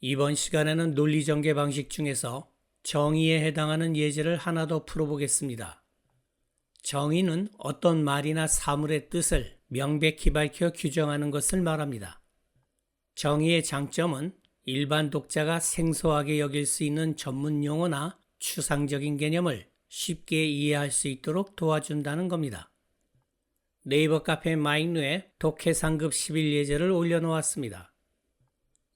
이번 시간에는 논리전개 방식 중에서 정의에 해당하는 예제를 하나 더 풀어보겠습니다. 정의는 어떤 말이나 사물의 뜻을 명백히 밝혀 규정하는 것을 말합니다. 정의의 장점은 일반 독자가 생소하게 여길 수 있는 전문 용어나 추상적인 개념을 쉽게 이해할 수 있도록 도와준다는 겁니다. 네이버 카페 마익루에 독해 상급 11 예제를 올려놓았습니다.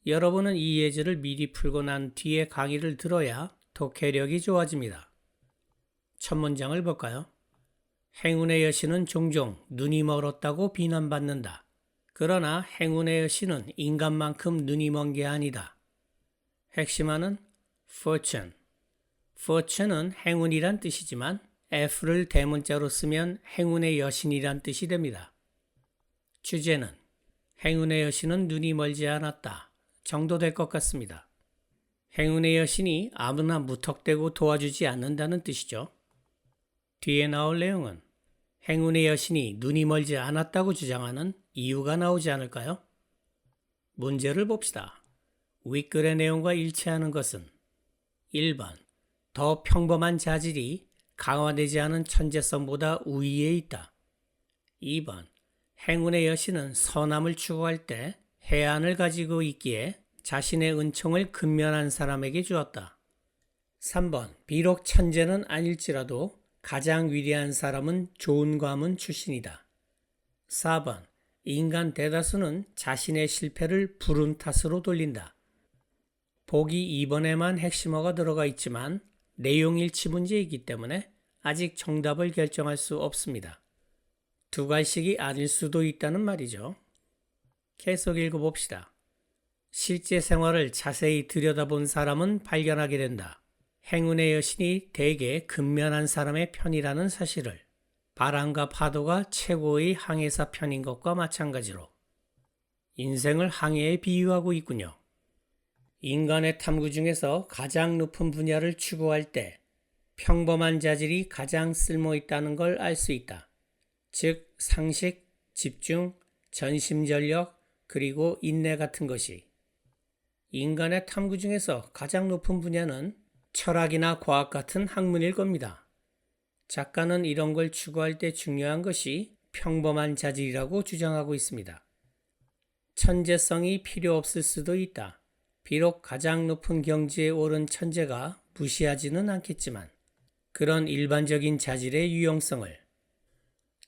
여러분은 이 예제를 미리 풀고 난 뒤에 강의를 들어야 독해력이 좋아집니다. 첫 문장을 볼까요? 행운의 여신은 종종 눈이 멀었다고 비난받는다. 그러나 행운의 여신은 인간만큼 눈이 먼 게 아니다. 핵심어는 fortune. fortune은 행운이란 뜻이지만 F를 대문자로 쓰면 행운의 여신이란 뜻이 됩니다. 주제는 행운의 여신은 눈이 멀지 않았다 정도 될 것 같습니다. 행운의 여신이 아무나 무턱대고 도와주지 않는다는 뜻이죠. 뒤에 나올 내용은 행운의 여신이 눈이 멀지 않았다고 주장하는 이유가 나오지 않을까요? 문제를 봅시다. 윗글의 내용과 일치하는 것은 1번, 더 평범한 자질이 강화되지 않은 천재성보다 우위에 있다. 2번, 행운의 여신은 선함을 추구할 때 해안을 가지고 있기에 자신의 은총을 근면한 사람에게 주었다. 3번, 비록 천재는 아닐지라도 가장 위대한 사람은 좋은 가문 출신이다. 4번, 인간 대다수는 자신의 실패를 불운 탓으로 돌린다. 보기 2번에만 핵심어가 들어가 있지만 내용 일치 문제이기 때문에 아직 정답을 결정할 수 없습니다. 두 갈씩이 아닐 수도 있다는 말이죠. 계속 읽어봅시다. 실제 생활을 자세히 들여다본 사람은 발견하게 된다. 행운의 여신이 대개 근면한 사람의 편이라는 사실을. 바람과 파도가 최고의 항해사 편인 것과 마찬가지로 인생을 항해에 비유하고 있군요. 인간의 탐구 중에서 가장 높은 분야를 추구할 때 평범한 자질이 가장 쓸모있다는 걸 알 수 있다. 즉 상식, 집중, 전심전력, 그리고 인내 같은 것이. 인간의 탐구 중에서 가장 높은 분야는 철학이나 과학 같은 학문일 겁니다. 작가는 이런 걸 추구할 때 중요한 것이 평범한 자질이라고 주장하고 있습니다. 천재성이 필요 없을 수도 있다. 비록 가장 높은 경지에 오른 천재가 무시하지는 않겠지만 그런 일반적인 자질의 유용성을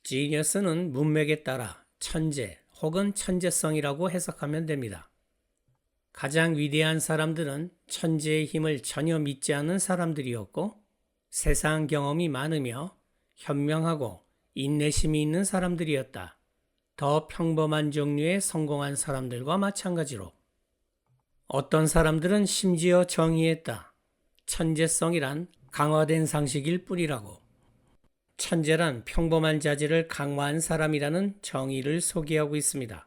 지니어스는 문맥에 따라 천재 혹은 천재성이라고 해석하면 됩니다. 가장 위대한 사람들은 천재의 힘을 전혀 믿지 않는 사람들이었고 세상 경험이 많으며 현명하고 인내심이 있는 사람들이었다. 더 평범한 종류의 성공한 사람들과 마찬가지로 어떤 사람들은 심지어 정의했다. 천재성이란 강화된 상식일 뿐이라고. 천재란 평범한 자질을 강화한 사람이라는 정의를 소개하고 있습니다.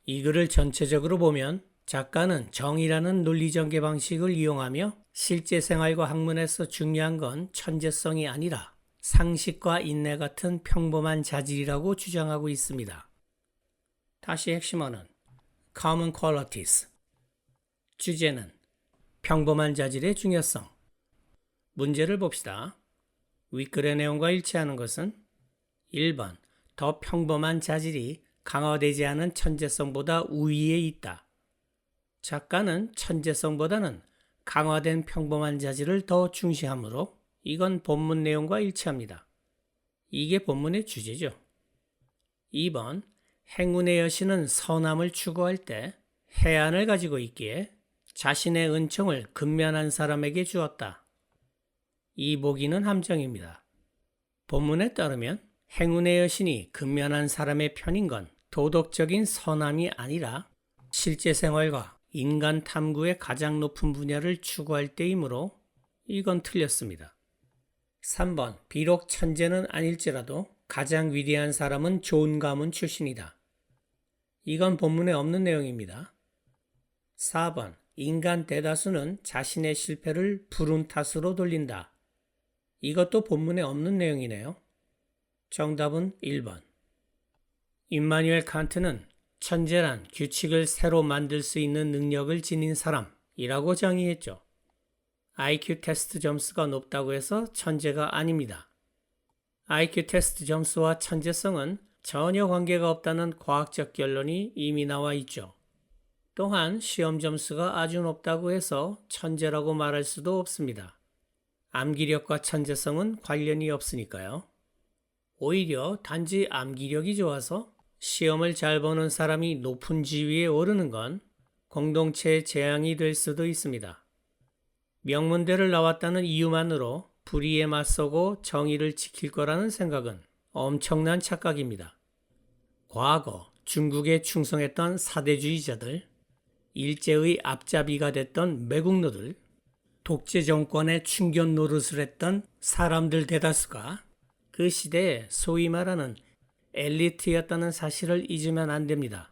이 글을 전체적으로 보면 작가는 정의라는 논리전개 방식을 이용하며 실제 생활과 학문에서 중요한 건 천재성이 아니라 상식과 인내 같은 평범한 자질이라고 주장하고 있습니다. 다시 핵심어는 common qualities. 주제는 평범한 자질의 중요성. 문제를 봅시다. 윗글의 내용과 일치하는 것은 1번, 더 평범한 자질이 강화되지 않은 천재성보다 우위에 있다. 작가는 천재성보다는 강화된 평범한 자질을 더 중시하므로 이건 본문 내용과 일치합니다. 이게 본문의 주제죠. 2번, 행운의 여신은 선함을 추구할 때 해안을 가지고 있기에 자신의 은총을 근면한 사람에게 주었다. 이 보기는 함정입니다. 본문에 따르면 행운의 여신이 근면한 사람의 편인 건 도덕적인 선함이 아니라 실제 생활과 인간 탐구의 가장 높은 분야를 추구할 때이므로 이건 틀렸습니다. 3번, 비록 천재는 아닐지라도 가장 위대한 사람은 좋은 가문 출신이다. 이건 본문에 없는 내용입니다. 4번, 인간 대다수는 자신의 실패를 불운 탓으로 돌린다. 이것도 본문에 없는 내용이네요. 정답은 1번. 임마누엘 칸트는 천재란 규칙을 새로 만들 수 있는 능력을 지닌 사람이라고 정의했죠. IQ 테스트 점수가 높다고 해서 천재가 아닙니다. IQ 테스트 점수와 천재성은 전혀 관계가 없다는 과학적 결론이 이미 나와 있죠. 또한 시험 점수가 아주 높다고 해서 천재라고 말할 수도 없습니다. 암기력과 천재성은 관련이 없으니까요. 오히려 단지 암기력이 좋아서 시험을 잘 보는 사람이 높은 지위에 오르는 건 공동체의 재앙이 될 수도 있습니다. 명문대를 나왔다는 이유만으로 불의에 맞서고 정의를 지킬 거라는 생각은 엄청난 착각입니다. 과거 중국에 충성했던 사대주의자들, 일제의 앞잡이가 됐던 매국노들, 독재 정권의 충견 노릇을 했던 사람들 대다수가 그 시대에 소위 말하는 엘리트였다는 사실을 잊으면 안 됩니다.